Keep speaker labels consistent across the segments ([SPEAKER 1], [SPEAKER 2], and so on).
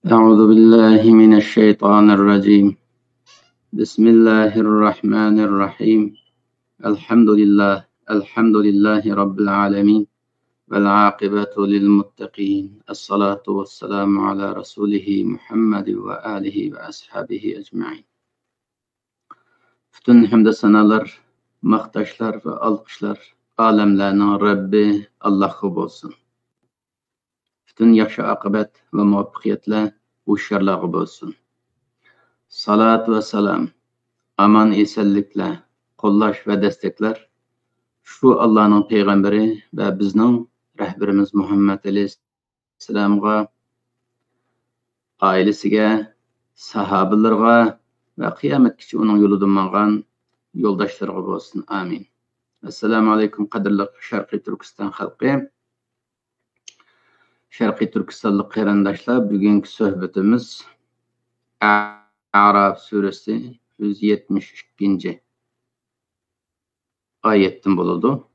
[SPEAKER 1] أعوذ بالله من الشيطان الرجيم. بسم الله الرحمن الرحيم. الحمد لله رب العالمين، والعاقبة للمتقين. الصلاة والسلام على رسوله محمد وآله وأصحابه أجمعين. Bütün hamd sanalar, maqtashlar ve alqışlar alemlerinin Rabbi Allah'a olsun. Bütün yaxşı akıbet ve muvaffaqiyatlar uşarlarga olsun. Salat ve selam, aman esenlikler, qollash ve destekler şu Allah'ın peygamberi ve bizning rehberimiz Muhammed Aleyhisselam'a, ailesiga, sahabelerine ve kıyametgacha onun yolida mangan yoldaşlarga olsun. Amin. Assalamu alaikum qadrli Sharqiy Turkiston xalqi. Sharqiy Turkistonlik qarindoshlar, bugungi suhbatimiz A'raf suresi 172. Ayettin buludu.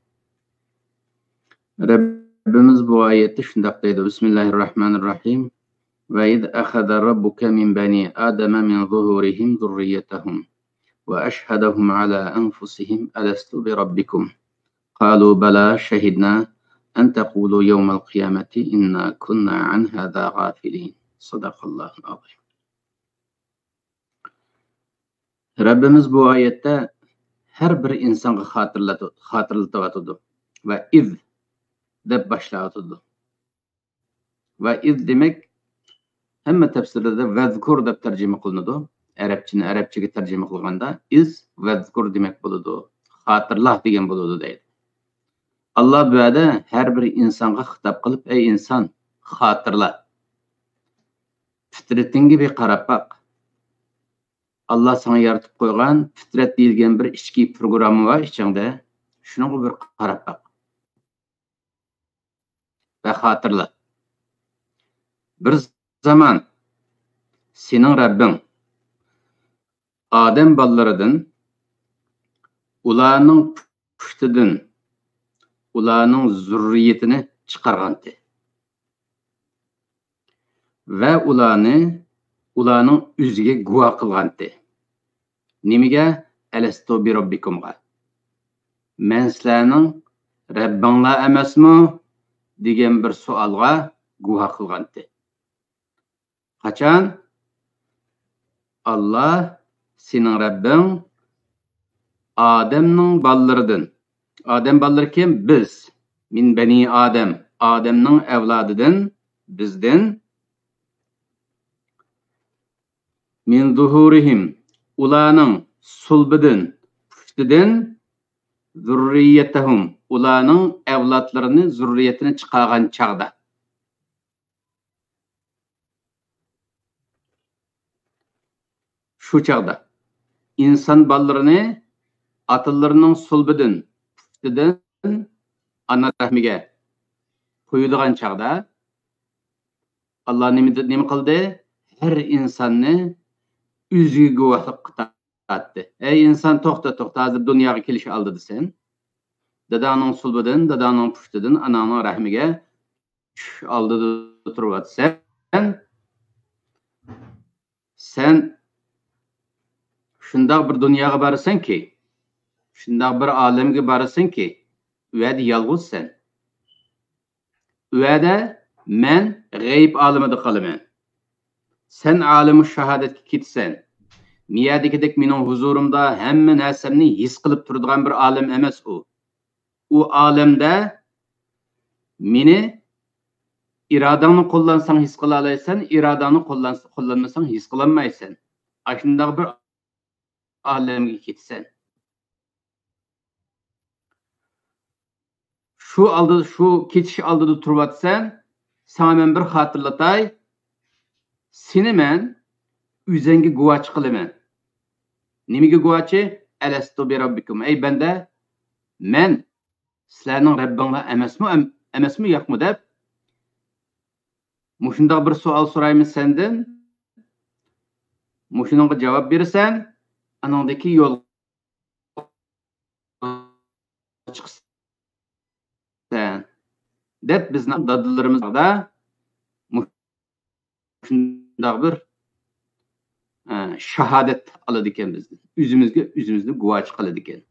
[SPEAKER 1] Rabbimiz bu ayette şundaq deydi: Bismillahirrahmanirrahim. Ve iz akhadha rabbuka min bani adama min zuhurihim zurriyyatahum ve ashhadahum ala anfusihim alastu bi rabbikum qalu bala shahidna en taqulu yawmal kıyameti inna kunna an hadha gafilin. Sadaqallahul azim. Rabbimiz bu ayette her bir insanga hatırlatıdı ve iz deb başlatıdı. Ve iz demek hem tefsirde vezkur deb tercüme kılındı. Arapçaga tercüme kılganda iz vezkur demek buludu. Hatırla degen buludu deydi. Allah bu yerda her bir insanga hitap kılıp ey insan hatırla. Fitretinge bir qarab bak. Allah sana yaratıp koygan fitret deyilgen bir içki programı var içinde. Şuna bir qarab bak. Ve hatırla. Bir zaman senin Rabbin Adem ballarıdın, ularning pushtidan ularning zurriyetini çıkargandı. Ve ularning üzüge guvoh qilgandı. Nimaga? Alastu bi robbikumga. Men sizlarning Rabbinglar emasmi degan bir savolga guvoh qilgandı. Qachon? Allah senin Rabbin Ademning ballarıdın. Adem balları kim? Biz. Min bani Adem. Ademning evladıdın. Bizden. Min zuhurihim. Ularning sulbidin. Pushtidan. Zurriyetahum. Ularning evlatlarını, zurriyetini çıkargan çağda. Şu çağda. İnsan ballarını atalarının sulbidin, pushtidan ana rahmiga qo'yadigan çağda Allah nima qildi? Her insanni o'ziga guvohlik qildi. Ey insan to'xta, hozir dunyoga kelish oldi desen. Dadaning sulbidan, dadaning pushtidan ananing rahmiga oldida turibsan. Sen şundaq bir dunyoga borasan ki, şundaq bir alemga borasan ki, u yerda yolg'izsan. U yerda men g'ayb olimida qolaman. Sen alimi shahodatga ketsan. Miyadagidek mening huzurimda hamma narsamni his qilib turadigan bir olim emas u. U olamda meni irodangni qo'llansang his qila olasan, irodangni qo'llanmasang his qilolmaysan. Ashundaq bir alemga ketsan. Şu ketiş aldıda turvatsan, sana men bir hatırlatay. Seni men üzenge guvoch qilaman. Nimaga guvochi? Alastu bi robbikum. Ey banda, men sizlarning Rabbinglar emasmi yo'qmi deb mushundaq bir savol so'raymiz sendan. Mushunga javob bersan, anandaki yo'l deb bizning dadillarımızda Daha bir şahadet aladı iken bizden. Üzümüzde guvaç kaladı iken.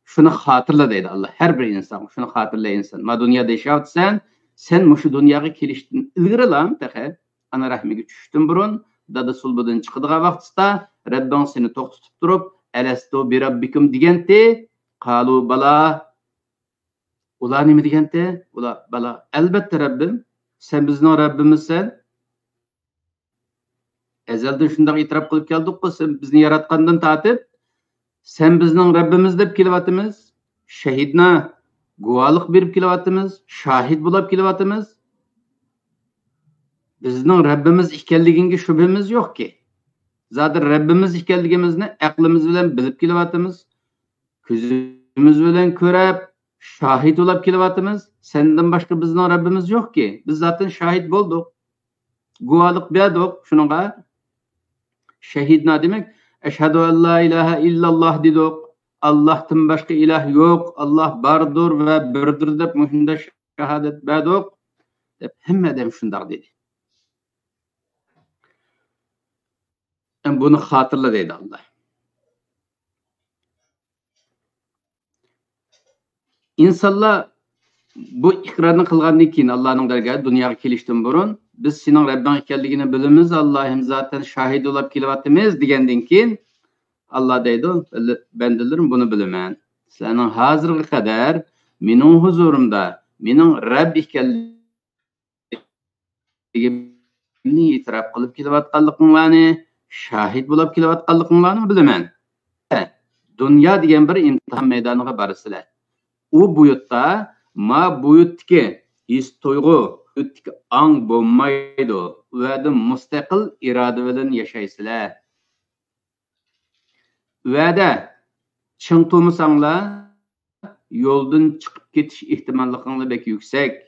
[SPEAKER 1] Şunu hatırla deydi Allah. Her bir insan şunu hatırla insan. Ma dünyada yaşayapsan sen şu dünyaya keliştin. İlgiri lan tehe. Ana rahmiga düştün burun. Dada sulbudan çıkıdığa vaqtda Rabbin seni tok tutup durup Elestu bi rabbikum digenti. Qalu bala. Ular nima digenti? Ular bala. Elbette Rabbim. Sen bizning Rabbimizsen. Ezelden şundak itiraf kılıp geldik ki sen bizni yaratkandan tatip. Sen bizning Rabbimiz deb kelyapmiz. Şehidna guvalık berip kelyapmiz. Şahid bo'lib kelyapmiz. Bizning Rabbimiz ekanligiga shubhamiz yo'qki. Zaten Rabbimiz ekanligimizni aqlimiz bilan bilib kelyapmiz. Ko'zimiz bilan ko'rib, shahid bo'lib kelyapmiz. Sendan boshqa bizning Rabbimiz yo'qki. Biz zaten shahid bo'ldik. Guvalık berdik shunga. Şehidna demek eşhedü en la ilahe illallah dedik. Allah'tan başka ilah yok. Allah bardır ve birdir dep muhunda şehadet berdik. Dep hemmedem şundak dedi. Bunu hatırla dedi Allah. İnsanlar bu ikrarını kılgandan keyin Allah'ın dergahı dünyaya kelishdan burun biz senin Rabbin ekanligini bilimiz. Allah'ım zaten şahid olup kelyapmiz degenden keyin Allah deydi, bendilerim bunu bilemen. Senin hazırga kadar mening huzurumda mening Rabb ekanligini itiraf qilib kelyapganliginglarni, shahid bo'lib kelyapganliginglarni bilemen. Dünya degan bir imtihon maydoniga borsizlar. U buyutda ma buyutdagi his to'yg'u, buyutdagi ang bo'lmaydi. Va mustaqil iroda bilan yashaysizlar. Vədə çın tutmasanlar yoldan çıkıp ketiş ihtimalliğiniz bek yüksek.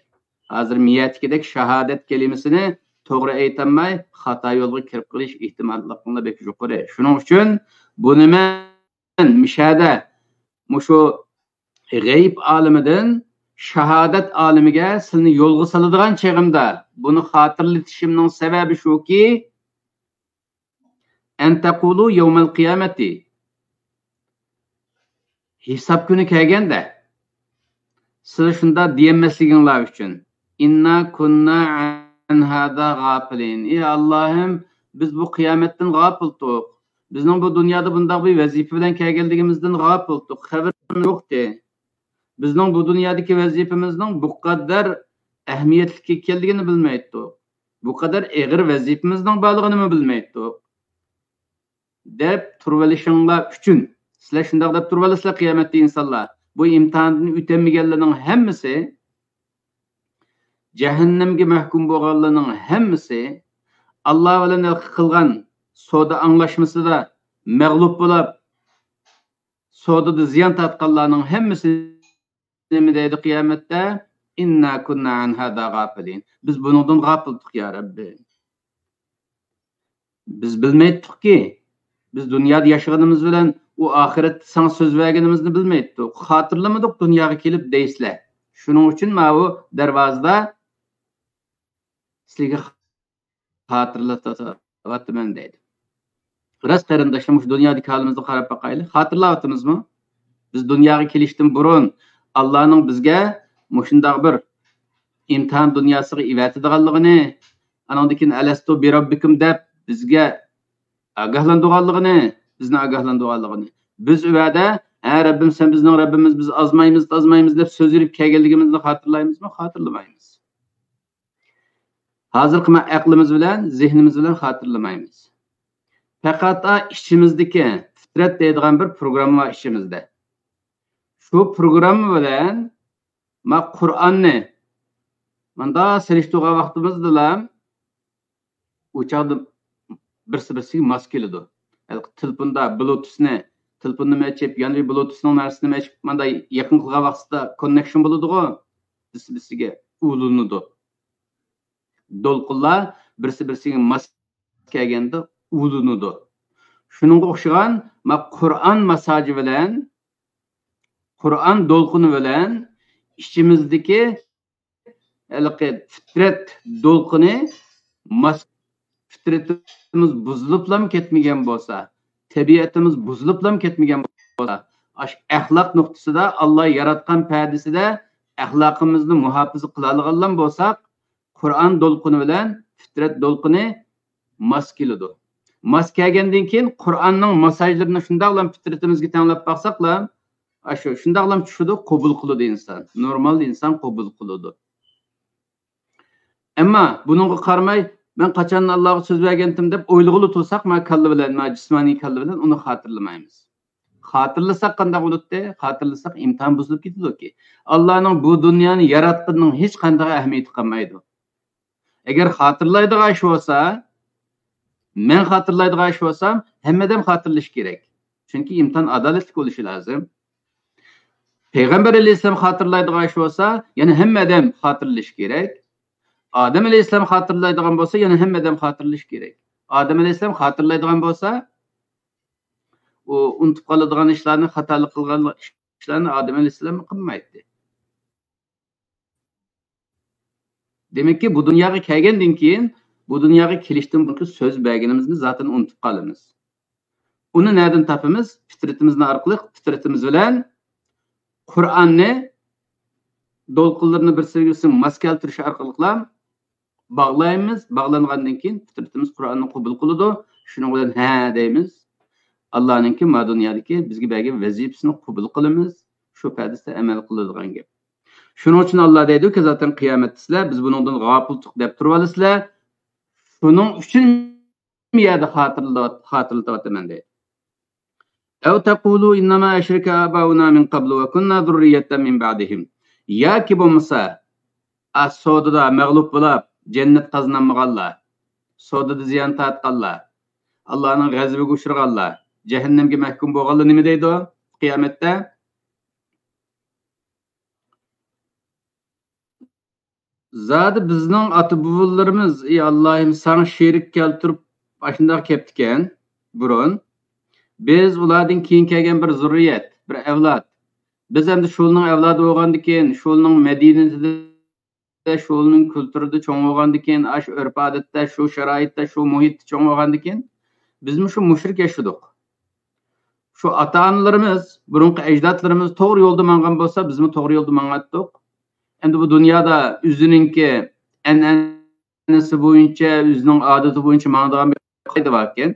[SPEAKER 1] Hazır miyatikidek şahadet kelimesini doğru aytamay hata yolga kirip qilish ihtimalliğiniz bek yuqori. Şunun üçün bunu men müşahede şu g'ayb alimidan shahodat alimiga sizni yo'lga soladigan cheg'imda buni xotirlatishimning sababi shuki an taqulu yawmal qiyamati Hesap günü kelgende siz şunda diyemesliginglar üçün inna kunna an hada gafilin. Ey Allah'ım biz bu kıyametten gafildik. Bizning bu dünyada bundaq bir vazife bilan kelganligimizdan gafildik. Xabarimiz yo'qdi. Bizning bu dünyadagi vazifamizning bu qadar ahamiyatli ekanligini bilmaydik. Bu qadar og'ir vazifamizning borligini bilmaydik. Deb turvalishinglar üçün sizlar shundoq deb turib olasizlar qiyomatda insonlar. Bu imtihonni o'tamaganlarning hammasi jahannamga mahkum bo'lganlarning hammasi Alloh bilan qilgan savdo anglashmasida mag'lub bo'lib savdoda ziyon tortganlarning hammasi nima deydi qiyomatda? Inna kunna an hada g'afilin. Biz bundan g'afildik ya Rabbi. Biz bilmaydikki biz dunyoda yashaganimiz bilan o ahiret sana söz vergenimizni bilmeydik. Hatırlamadık dünyaya kelip deysizler. Şunun için ma bu darvozada sizlarga hatırlatyapman deydi. Ras qarindoshim shu dunyodagi holimizni qarab baqaylik. Hatırlayapmizmi? Biz dunyoga kelishdan burun Allohning bizga mushundaq bir imtihon dunyosiga ivatadiganligini, anandan keyin alastu bi robbikum deb bizga agahlandiganligini bizni agahlandiganligini. Biz uvada, "Ha Rabbim sen bizning Rabbimiz, biz azmaymiz" deb so'z yurib kelganligimizni hatırlaymizmi? Hatırlamaymiz. Hozirgi aqlimiz bilan, zehnimiz bilan hatırlamaymiz. Faqat ichimizdagi fitrat deydigan bir program var ichimizda. Shu program bilan ma Qur'onni manda selishtirgan vaqtimizda o'chaqda birsi-birsiga mos keladi. Telefonda telefonni mechib, ya'ni Bluetoothning narsasini mechib, manda yaqin qilgan vaqtda connection bo'ladi-ku, birsi-birsiga ulanadi. Dolqinlar birsi-birsiga mos kelganda ulanadi. Shuningga o'xshagan ma Qur'on masaji bilan, Qur'on dolqini bilan ichimizdagi fitrat dolqini fitratimiz buzuluplam ketmegen bolsa, tabiatimiz buzuluplam ketmegen bolsa, axloq nuqtasida Allah yaratgan perdesida axloqimizni muhofaza qila olgan bolsak, Qur'on dolqini bilan fitrat dolqini mos keladi. Mos kelgandan keyin Qur'onning masajlarini shundaqlam fitratimizga tanglab baqsaqlar, shundaqlam tushudi, qabul qiladi inson. Normal inson qabul qiladi. Ammo buningga qaramay, men qachon Allohga so'z bergandim deb o'ylag'ili tursak, ma kalla bilan, ma jismoniy kalla bilan uni xotirlamaymiz. Xotirlasak qanday bo'ladi? Xotirlasak imtihon buzilib ketadi-ki. Allohning bu dunyoni yaratganining hech qanday ahamiyati qolmaydi. Agar xotirlaydigan ish bo'lsa, men xotirlaydigan ish bo'lsam, hammadan xotirlash kerak. Chunki imtihon adolatli bo'lishi lozim. Payg'ambar alayhisalom xotirlaydigan ish bo'lsa, yana hammadan xotirlash kerak. Adam alayhisalom xotirlaydigan bo'lsa, yana hammadan xotirlash kerak. Adam alayhisalom xotirlaydigan bo'lsa, u unutib qoladigan ishlarni, xatolik qilgan ishlarni Adam alayhisalom qilmaydi. Demakki, bu dunyoga kelgandan keyin, bu dunyoga kelishdan burun so'z berganimizni zaten unutib qolamiz. Uni nereden topamiz? Fitratimizning orqali, fitratimiz bilan Qur'onni dolqinlarni bir-biriga mos keltirish orqali bog'laymiz. Bog'langandan keyin fitratimiz Qur'onni qabul qiladi. Shuning bilan ha deymiz. Allohningki ma dunyodagi bizga bergan vazifasini qabul qilamiz. Shu pardasida amal qiladigan gap. Shuning uchun Alloh deydi-ki, zaten qiyomatda sizlar biz buningdan g'ofillik deb turib olasizlar. Shuning uchun miyada xotirlataman deydi. Ev taqulu innama ashraka abauna min qablu ve kunna zurriyatan min ba'dihim. Yoki bo'lmasa, as-sodada mag'lub bo'lib, jannat qazanmaganlar, sodada ziyon tortganlar, Allohning g'azabiga uchraganlar, jahannamga mahkum bo'lganlar nima deydi qiyomatda? Zadi bizning ota-bobolarimiz, ey Allohim, sana sherik keltirib, ashundoq keptikan, burun biz ulardan keyin kelgan bir zurriyat, bir avlod. Biz endi shuning avlodi bo'lgandan keyin, shuning madaniyatida, shuning kulturida cho'ng bo'lgandan keyin, shu urf-odatda, shu sharoitda, shu muhitda cho'ng bo'lgandan keyin bizmi shu mushrik yashadik. Shu ota-onalarimiz, burunqi ajdodlarimiz to'g'ri yo'lda mangan bo'lsa, bizmi to'g'ri yo'lda mangatdik. Endi bu dunyoda o'zininki an'anasi bo'yicha, o'zining odati bo'yicha mangadigan bir qoida bor ekan.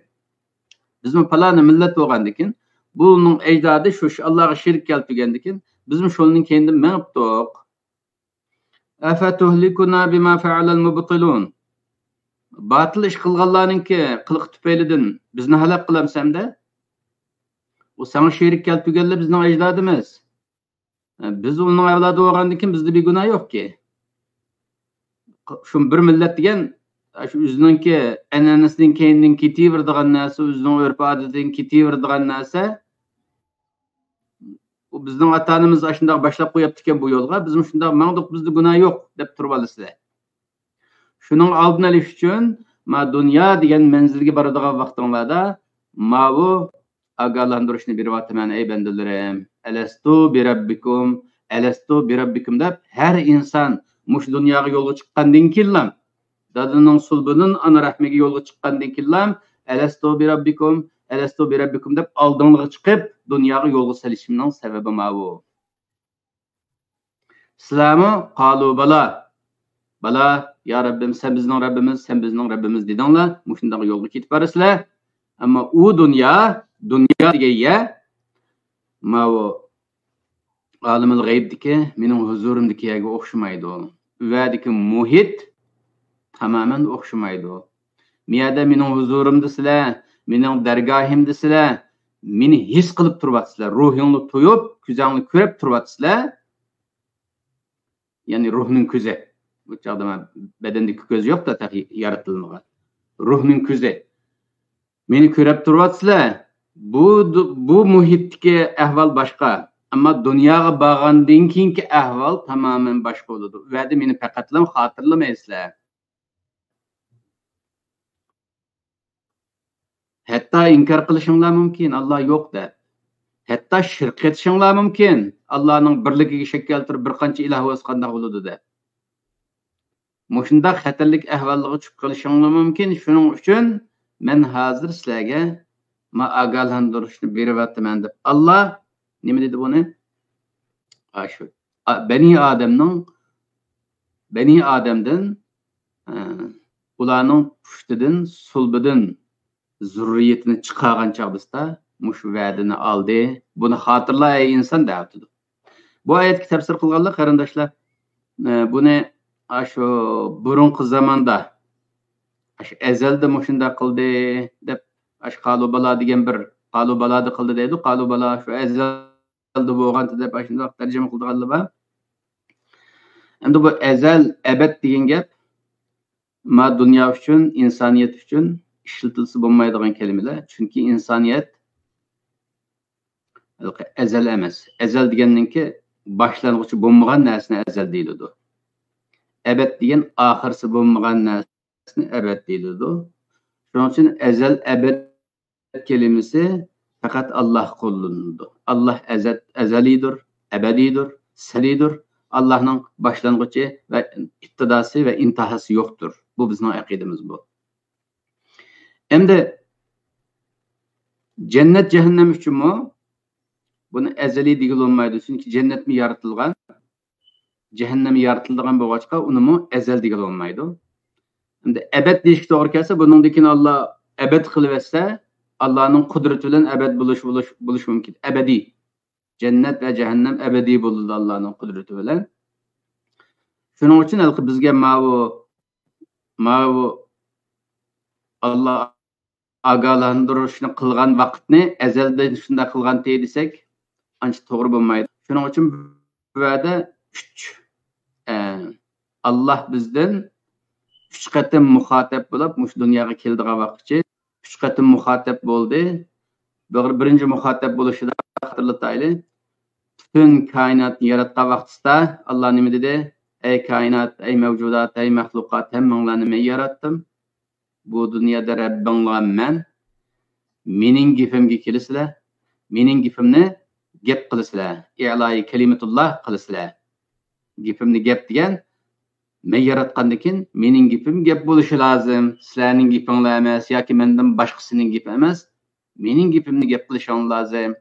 [SPEAKER 1] Bizmi palani millat bo'lgandan keyin, buning ajdodi shu Allohga shirk keltirgandan keyin, bizmi shuning kendim mangibdik. Afatuhlikuna bima fa'alal mubtilun. Batil ish qilganlarninki qiliq tufaylidan bizni halok qilamsan-da? U sana shirk keltirganlar bizning ajdodimiz. Biz uning avlodi bo'lgandan keyin bizda bir gunoh yo'q-ki. Shu bir millat degan shu o'zininki an'anasidan keyindan ketaveradigan narsa, o'zining urf-odatidan ketaveradigan narsa, u bizning ota-onamiz shunday boshlab qo'yapti ekan bu yo'lga, biz shunday mangdiq, bizda gunoh yo'q deb turib olasizlar. Shuning oldini olish uchun ma dunyo degan manzilga boradigan vaqtinglarda ma bu ogohlantirishni beryapman, ey bandalarim. Alastu bi rabbikum deb har inson mush dunyoga yo'lga chiqqandan keyin dadining sulbidan ana rahmiga yo'lga chiqqandan keyin alastu bi rabbikum deb oldinga chiqib dunyoga yo'lga solishimning sababi ma bu. Islami qalu bala ya Rabbim, sen bizning Rabbimiz dedinglar, mushunday yo'lga ketib borasizlar. Ammo u dunyo degan ma bu alimul g'aybdiki, mening huzurimdagiga o'xshamaydi. Vadiki muhit tamamen o'xshamaydi. Miyada mening huzurimdasizlar, mening dargohimdasizlar, meni his qilib turibsizlar, ruhingni to'yib, ko'zingni ko'rib turibsizlar. Ya'ni ruhning ko'zi. Bu chaqda badandagi ko'z yo'q-da, yaratilmagan. Ruhning ko'zi. Meni ko'rib turibsizlar. Bu muhitdagi ahvol boshqa. Ammo dunyoga borgandan keyingi ahvol tamamen boshqa bo'ladi. Va'da meni faqatlam xotirlamaysizlar. Hatto inkor qilishinglar mumkin, Alloh yo'q deb. Hatto shirk etishinglar mumkin, Allohning birligiga shak keltirib bir qancha iloh o'z qanday bo'ladi deb. Muşundaq xatarlik ahvallarga tushib qolishinglar mumkin. Shuning uchun men hozir sizlarga ogohlantirishni beryapman deb. Alloh nima dedi buni? Shu Bani Adamdan ularning pushtidan, sulbidan zurriyetini chiqargan chog'da mush va'dini oldi. Buni xotirla ey inson deyapti. Bu oyatga tafsir qilganlar qarindoshlar buni shu burunqi zamonda ezelda mushunda qildi deb qalubala degan bir qalubala qildi deydi. Qalubala shu ezelda bo'lgan deb shunday tarjima qilganlar bor. Endi bu ezel abad degan gap ma dunyo uchun, insoniyat uchun ishlatilsa bo'lmaydigan kelimalar. Chunki insoniyat ezel emas. Ezel deganninki boshlang'ichi bo'lmagan narsani ezel deyiladi. Abad degan oxirsi bo'lmagan narsani abad deyiladi. Shuning uchun ezel abad kelimasi faqat Alloh qo'llanadi. Alloh azalidir, abadiydir, salidir. Allah'ın başlangıcı ve iktidası ve intihası yoktur. Bu bizim akidemiz bu. Hem de cennet cehennem için mi? Bunu ezeli değil olmaydı. Çünkü cennet mi yaratılgan? Cehennem yaratılgan bu açıka onu mu ezel değil olmaydı. Hem de ebed değişik doğru kelse bunun dikini Allah ebed kılıverse Allah'ın kudretiyle ebed buluş mümkün. Ebedi. Cennet ve cehennem ebedi bulundu Allah'ın kudreti bilen. Şunun için bizge mavu Allah agalandırışını kılgan vakitni ezelden şunda kılgan deysek ancak doğru bulmaydı. Şunun için böyle Allah bizden 3 qatim muhatap bulup muş dünyaya keldiği vakitçe 3 qatim muhatap oldu. Birinci muhatap buluşu da hatırlataylı. Bütün kainatni yaratgan vaqtida Allah nima dedi? Ey kainat, ey mevcudat, ey mahlukat, hemmanlarni men yaratdim. Bu dunyoda Rabbinglar men. Mening gapimga kelisizlar. Mening gapimni gap qilasizlar. I'loi kalimatulloh qilasizlar. Gapimni gap degan men yaratgandan keyin mening gapim gap bo'lishi lozim. Sizlarning gapinglar emas yoki mendan boshqasining gapi emas. Mening gapimni gap qilishing lozim.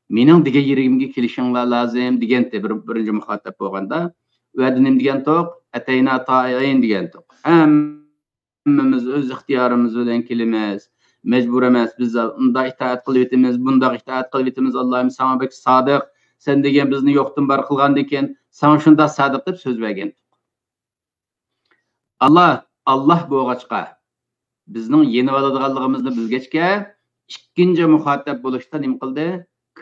[SPEAKER 1] Mening degan yerigimga kelishinglar lozim deganda birinchi muhattab bo'lganda va'dinim degan to'q atayna ta'in degan to'q. Hammamiz o'z ixtiyorimiz bilan kelamiz. Mecbur emas. Biz unda itoat qilib etamiz, bunda itoat qilib etamiz. Allohim sana bek sodiq. Sen degan bizni yo'qdan bar qilgandan keyin sana shunda sodiq deb so'z bergan. Allah bo'lg'achqa bizning yeni oladiganligimizni bilgachga ikkinchi muhattab bo'lishda nima qildi?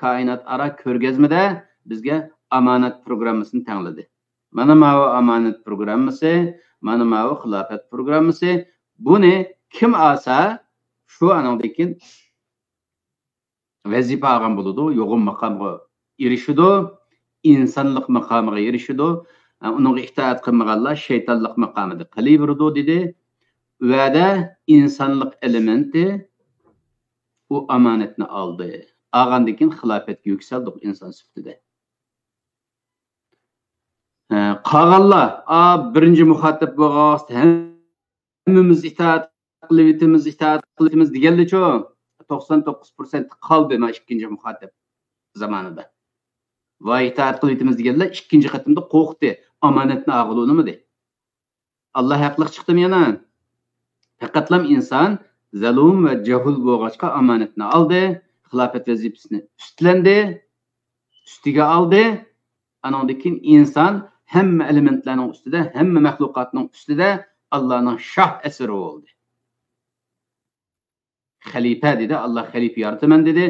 [SPEAKER 1] Kainat ara ko'rgazmada bizga amonat programmasini tanladi. Mana bu amonat programmasi, mana bu xilofat programmasi. Buni kim olsa, shu anondekin vazifa olgan bo'ladi, yo'g'in maqomga erishidi, insonlik maqomiga erishidi. Uning itoat qilmaganlar shaytonlik maqomida qalaveradi dedi. Va'da insonlik elementi u amonatni oldi. Ağandan keyin xilofetga yuksaldik inson sifatida. Qolganlar birinchi muhattab bo'lgan hammamiz itoat qilib deganlar-chu 99% qoldi mana ikkinchi muhattab zamonida. Va itoat qilib deganlar ikkinchi qatimda qo'rqdi. Omonatni og'ilunimidi? Alloh haqliq chiqdimi yana? Faqatlam inson zalum va jahul bo'lg'achqa omonatni oldi. Xilofat vazifasini ustiga oldi. Anondan inson hamma elementlarning ustida, hamma maxluqotning ustida Allohning shoh asiri bo'ldi. Xalifa dedi, Alloh xalifa yarataman dedi.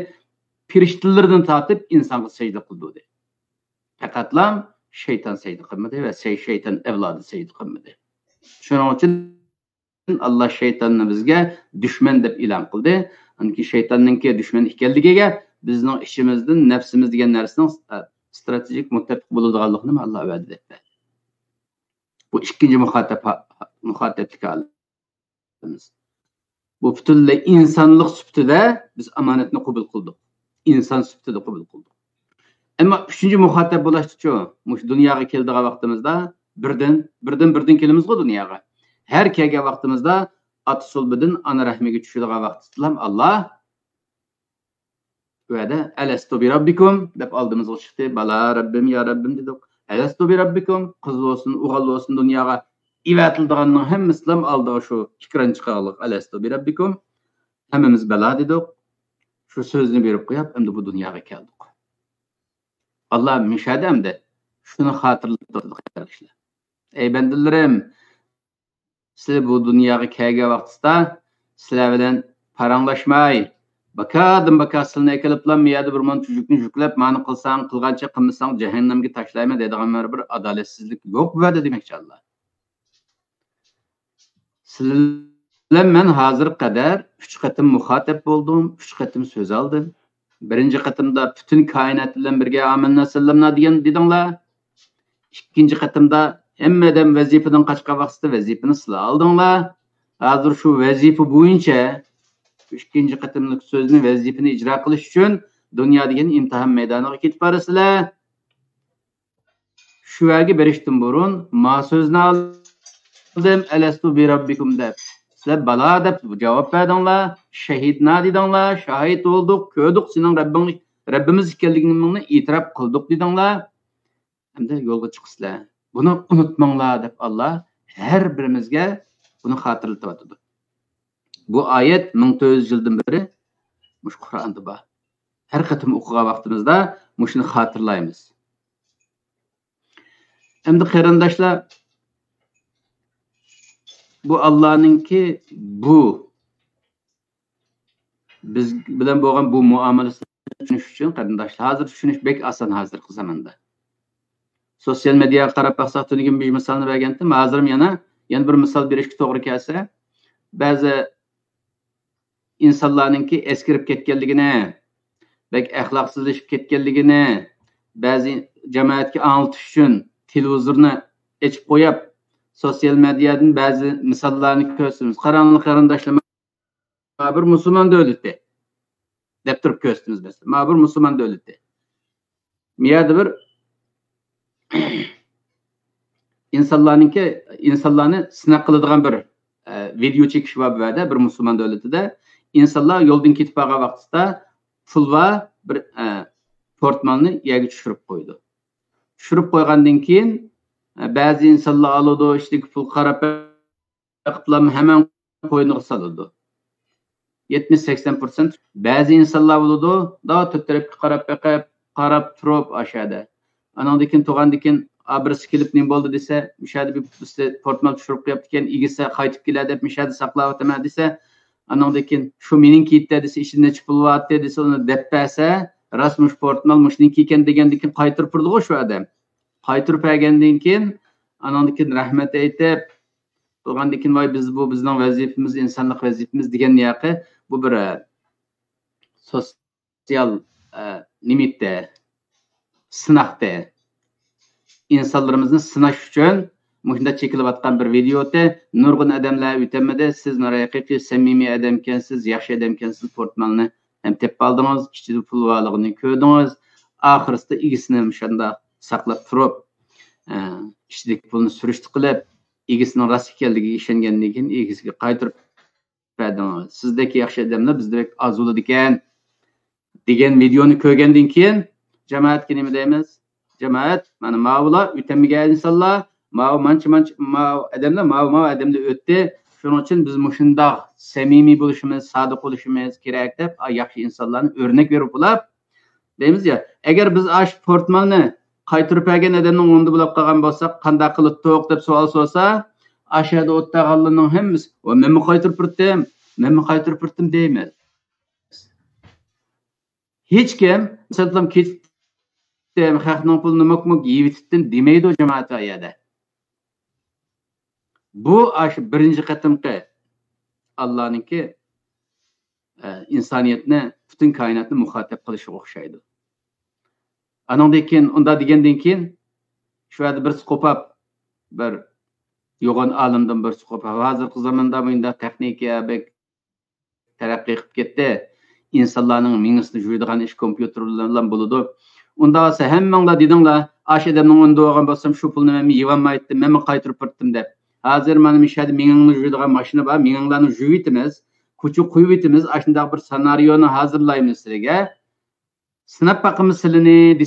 [SPEAKER 1] Firishtalardan tortib insonga sajda qildi dedi. Faqatlam shayton sajda qilmadi va shayton avlodi sajda qilmadi. Shuning uchun Allah shaytonni bizga dushman deb e'lon qildi. Anki shaytonninki dushman ekanligiga bizning ishimizdan nafsimiz degan narsaning strategik muttafiq bo'ladiganligini Alloh va'da etdi. Bu ikkinchi muhattablik olamiz. Bu butunlay insonlik sifatida biz amonatni qabul qildik. İnson sifatida qabul qildik. Ammo uchinchi muhattab bo'lishchi, mush dunyoga keldigan vaqtimizda birden kelimiz go dunyoga. Her kelgan vaqtimizda ata sulbidan ana rahmiga tushadigan vaqtda Allah vədə Ələstu bi rabbikum deb aldığımızga çıxdı. Bala Rabbim ya Rabbim dedik. Ələstu bi rabbikum qız olsun, uğal olsun dunyoga ivatildiganning hammaslam aldığı şu ikran çıxarlıq Ələstu bi rabbikum. Hammamiz bala dedik. Şu sözünü berib qoyub, endi bu dunyoga keldik. Allah müşədəmdə şunu xatırlatdı qardaşlar. Ey bəndələrim, siz bu dunyoga kelgan vaqtda sizlar bilan paranglashmay, bakasılını ekeliplam miyadi bir man çocukni yüklep mani qilsang, qilgancha qilmasang jahannamga tashlayman deydigan bir adolatsizlik yo'q bu yerda demoqchi Allah. Sizlar men hozir qadar 3 qatim muxotib bo'ldim, 3 qatim so'z oldim. Birinchi qatimda butun koinot bilan birga amanna sallamna degan dedinglar. Ikkinchi qatimda hammadan vazifadan qochgan vaqtda vazifani sizlar oldinglar. Hozir shu vazifa bo'yicha ikkinchi qatimlik so'zni vazifani ijro qilish uchun dunyo degan imtihon maydoniga ketib borasizlar. Shu yerga berishdan burun ma so'zni oldim alastu bi robbikum deb. Sizlar balo deb javob berdinglar, shahidna dedinglar, shahid bo'ldik, ko'rdik sening Rabbimiz ekanligingni e'tirof qildik dedinglar. Endi yo'lga chiqsizlar. Buni unutmanglar deb Allah har birimizga buni xotirlatyapti. Bu ayet 1400 yıldan beri muş Kur'an'da var. Her katım okuğa vaktimizde muşunu hatırlayımız. Hem de qarindoshlar, bu Allah'ınki bu biz bilan bo'lgan bu muomalasini tushunish uchun qarindoshlar hozir tushunish bek oson hozirgi zamonda. Sosyal medyaga qarab baqsaq tunigim bir misolni bergandim. Hozirim yana bir misol berishga to'g'ri kelsa, ba'zi insonlarninki eskirib ketganligini, bek axloqsizlashib ketganligini, ba'zi jamoatga anglatish uchun televizorni ochib qo'yib, sosyal medyadan ba'zi misollarni ko'rsatamiz. Qarindoshlar, bir musulmon davlatda deb turib ko'rsatamiz biz. Bir musulmon davlatda. Miyada bir insonlarni sinab qiladigan bir video çekiş var burada bir musulmon davlatida. İnsanlar yo'ldan ketib qolgan vaqtida pul va bir portmanni yerga tushirib qo'ydi. Tushirib qo'ygandan keyin ba'zi insonlar oladi, işte pul qarab qilib hemen qo'yniga soladi. 70-80% ba'zi insonlar bo'ladi, da tarafga qarab turib aşağıda. Anandan keyin to'g'andan keyin birisi kelib nima bo'ldi desa, mishadi bir portman tushirib qo'yibdi ekan, egisi qaytib keladi deb mishadi saqlab o'taman desa, anandan keyin shu meningki desa, ishini chipul vatdi desa, uni deb bersa, rasmush portman mushniki ekan degandan keyin qaytirib turdi shu odam. Qaytirib bergandan keyin anandan keyin rahmat aytib, to'g'andan keyin voy biz bu bizning vazifamiz, insonlik vazifamiz degan yoqi bu bir sotsial limitda sınaqda insanlarımızın sınaş üçün muşunda çekilayotgan bir videoda nurg'un odamlar o'tamadi. Siz haqiqiy samimiy odamkansiz, yaxshi odamkansiz, portmanni ham tepib oldingiz, ichida pul borligini ko'rdingiz. Oxirisida egisini shunda saqlab turib, ichidagi pulni surishti qilib, egisining rost ekanligiga ishongandan keyin egisiga qaytirib berdingiz. Sizdagi yaxshi odamlar bizdek oz bo'ladi ekan degan videoni ko'rgandan keyin jamoatga nima deymiz? Jamoat mana mavla o'tamagan insonlar, adamlar o'tdi. Shuning uchun biz mushundoq samimiy bo'lishimiz, sodiq bo'lishimiz kerak deb yaxshi insonlarni o'rnak berib bo'lib deymiz ya. Agar biz ash portmanni qaytirib bergan odamning o'rnida bo'lib qolgan bo'lsak, qanday qilib to'q deb savol sorsa, ashada o'tganlarning hammasi, "Men qaytirib turdim" deymiz. Hech kim sallam ketib xalqning pulini mok yeyitdim demaydi o jamoat ayada. Bu aş birinci qatimqi Allah'ınki insoniyatni, butun koinotni muxotib qilishi o'xshaydi. Anandan keyin unda degandan keyin shu yerda bir qo'pab bir yo'g'on olimdan bir qo'pab hozirgi zamonda bunda texnika taraqqiy qilib ketdi. İnsanların mingisini juydigan ish kompyuter bilan bo'ladi. Unda olsa hammanglar dedinglar, aş adamning onda olgan bo'lsam shu pulni men yig'olmaydim, men qaytarib berdim deb. Hozir mana mishadi mingingni yuradigan mashina bor, minginglarni yuvib etamiz, ko'cha qo'yib etamiz, ashunday bir ssenariyoni hozirlaymiz sizlarga. Sinab boqamiz sizlarni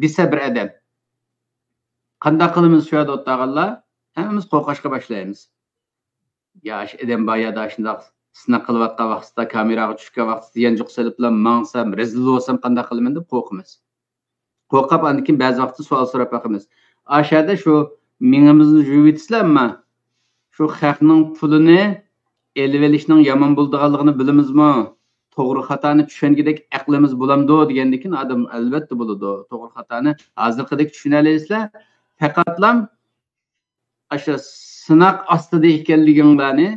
[SPEAKER 1] desa bir adam. Qanday qilamiz shu yerda o'tag'anlar? Hammamiz qo'rqashga boshlaymiz. Yosh adam boyada shunday sinab qilayotgan vaqtda kameraga tushgan vaqtda yanjuq solib bilan mangsam, rezil bo'lsam qanday qilaman deb qo'rqamiz. Qo'rqib andan keyin ba'zi vaqtda savol so'rab boqamiz. Ashada shu mingimizni yuvitsizlarmi? Shu xalqning pulini elib olishning yomon bo'lganligini bilamizmi? To'g'ri xatoni tushungidek aqlimiz bo'lamdi degandan keyin odam albatta bo'ladi. To'g'ri xatoni hozirgidek tushunalaysizlar. Faqatlam asha sınaq ostida ekanliginglarni,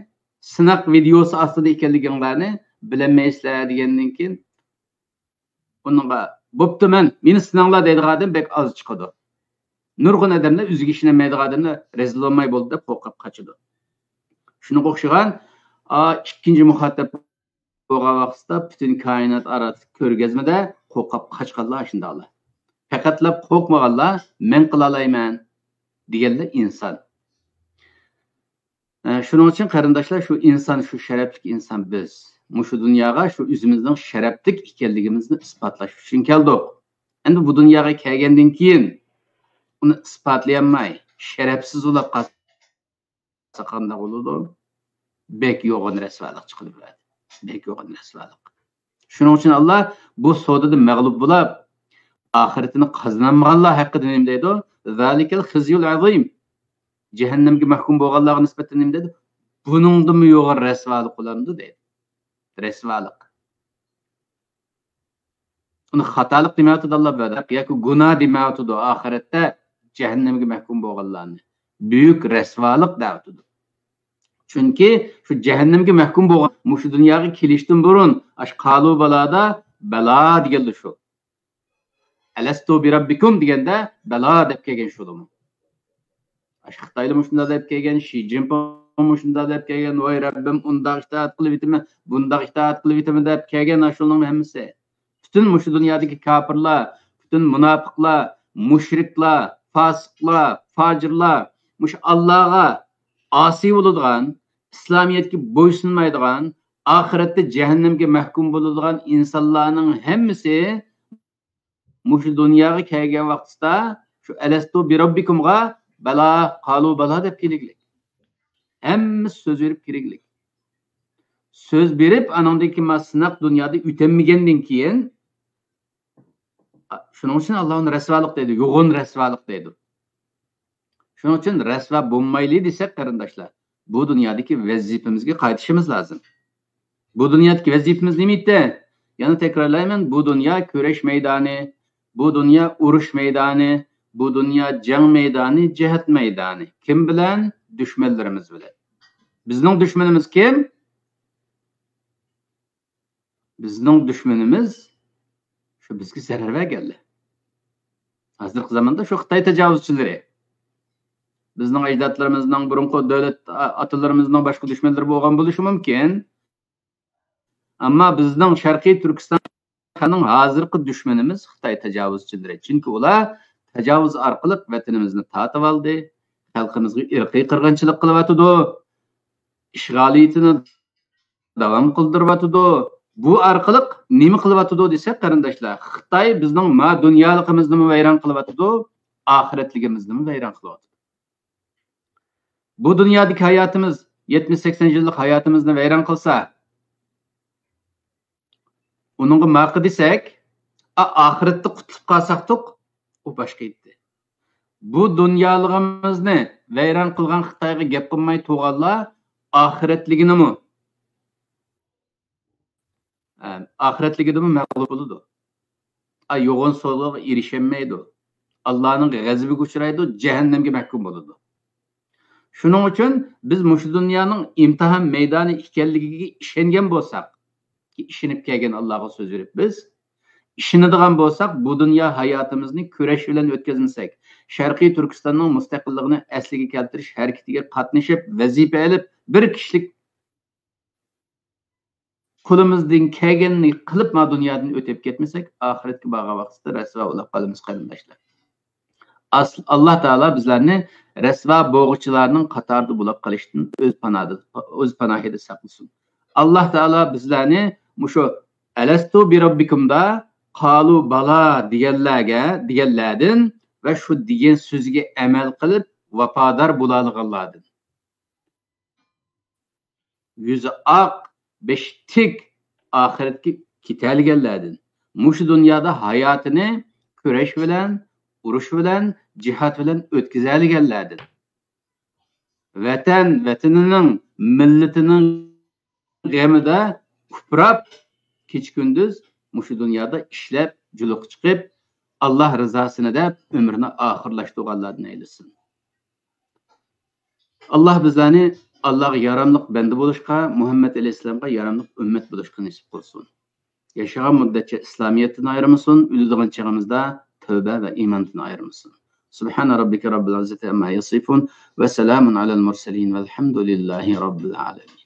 [SPEAKER 1] sınaq videosi ostida ekanliginglarni bilmaysizlar degandan keyin unga bo'pti meni sinanglar deydigan odam bek oz chiqadi. Nurg'un odamlar o'ziga ishonmaydigan odamlar rezil bo'lmay bo'ldi deb qo'rqib qochadi. Shunga o'xshagan ikkinchi muhattab bo'lgan vaqtda butun koinot arası ko'rgazmada qo'rqib qochganlar shundoqlar. Faqatlab qo'rqmaganlar men qila olmayman deganlar inson. Shuning uchun qarindoshlar shu inson, shu sharafli inson biz. Shu dunyoga shu o'zimizning sharafli ekanligimizni isbotlash uchun keldik. Endi bu dunyoga kelgandan keyin uni isbotlayolmay, sharafsiz bo'lib qolsa qanday bo'ladi? Bek yo'g'on rasvolik chiqib beradi. Bek yo'g'on rasvolik. Shuning uchun Alloh bu savdoda mag'lub bo'lib, oxiratini qozonmaganlar haqida nima deydi? Zalikal khizyul azim. Cehennemge mahkum bo'lganlarga nisbatan nima dedi? Buningdimi yo'g'on rasvolik bo'lamdi deydi. Rasvolik. Uni xatolik demayotdi Alloh berdi. Yoki gunoh demayotdi oxiratda cehennemge mahkum bo'lganlarni. Buyuk rasvolik deyotdi. Chunki shu cehennemge mahkum bo'lgan, shu dunyoga kelishdan burun ash qalu balada balo deganlar shu. Alastu bi robbikum deganda balo deb kelgan shudimi? Xitoyli mushunda deb kelgan, Xi Jinping mushunda deb kelgan, voy Rabbim undaq itoat qilib etimi, bundaq itoat qilib etimi deb kelgan ashulning hammasi. Butun shu dunyodagi kofirlar, butun munofiqlar, mushriklar, fosiqlar, fojirlar, mush Allohga asi bo'ladigan, islomiyatga bo'ysunmaydigan, oxiratda jahannamga mahkum bo'ladigan insonlarning hammasi shu dunyoga kelgan vaqtda shu alastu bi robbikumga bala qalu bala deb keliglik. Hammasi söz verib keliglik. Söz berib anandaki masnaq dunyoda o'tamagandan keyin shuning uchun Allohning rasvolik deydi, yo'g'on rasvolik deydi. Shuning uchun rasvo bo'lmayli desak qarindoshlar, bu dunyodagi vazifamizga qaytishimiz lozim. Bu dunyodagi vazifamiz nima edi? Yana takrorlayman, bu dunyo kurash maydoni, bu dunyo urush maydoni, bu dünya jang meydani, cihat meydani. Kim bilen? Düşmanlarımız bilen. Bizning düşmanımız kim? Bizning düşmanımız şu bizga zarar verganlar. Hozirgi zamonda shu Xitoy tajovuzchilari. Bizning ajdodlarimizning burunqi davlat atalarimizning boshqa düşmanlari bo'lgan bo'lishi mumkin. Ammo bizning Sharqiy Turkistonning hozirgi düşmanimiz Xitoy tajovuzchilari. Chunki ular tajovuz orqali vatanimizni tatib oldi, xalqimizga irqiy qirg'inchilik qilyotdi, ishg'oliyatini davom qildiryotdi. Bu orqali nima qilyotdi desak qarindoshlar, Xitoy bizning dunyoligimizni vayron qilyotdi, oxiratligimizni vayron qilyotdi. Bu dunyodagi hayotimiz 70-80 yillik hayotimizni vayron qilsa, uningga ma'qi desak, oxiratda qutulib qolsaqdiq, u boshqa edi. Bu dunyoligimizni vayron qilgan Xitoyga gap qilmay to'g'anlar oxiratliginimi? Oxiratligidimi mag'lub bo'ladi. Yo'g'on so'zga erishmaydi. Allohning g'azabiga uchraydi, jahannamga mahkum bo'ladi. Shuning uchun biz shu dunyoning imtihon maydoni ekanligiga ishongan bo'lsak, ki ishonib kelgan Allohga so'z berib biz ishonadigan bo'lsak, bu dunyo hayotimizni kurash bilan o'tkazmasak, Sharqiy Turkistonning mustaqilligini asliga keltirish harakatiga qatnashib, vazifa olib, bir kishilik Kulumuzdan kelganini qilib ma dunyodan o'tib ketmasak, oxiratga borgan vaqtda rasvo bo'lib qolamiz qarindoshlar. Allah Taala bizlarni rasvo bo'g'uvchilarning qatorida bo'lib qolishdan o'z panohida saqlasin. Allah Taala bizlarni mushu alastu bi robbikumda qalu bala deganlardan va shu degan so'ziga amal qilib vafodor bo'ladiganlardan. Yüzü ak, beş tik ahiretki kitelgellerden. Muş dünyada hayatını küreş bilen, uruş bilen, cihat bilen ötküzelgellerden. Vatanının, milletinin gemide kuprap, kiç gündüz muş dünyada işlep, cülük çıkıp, Allah rızasını da ömrünü ahırlaştırganlardan eylesin. Allah bizlerini Allah'a yaramlık bende buluşka, Muhammed Aleyhisselam'a yaramlık ümmet buluşka nasip olsun. Yaşayan müddetçe İslamiyet'ten ayrılmasın, ülüdüğün çağımızda tövbe ve imandan ayrılmasın. Subhane Rabbike Rabbil İzzeti amma yasifun ve selamun alel murselin velhamdülillahi Rabbil alemin.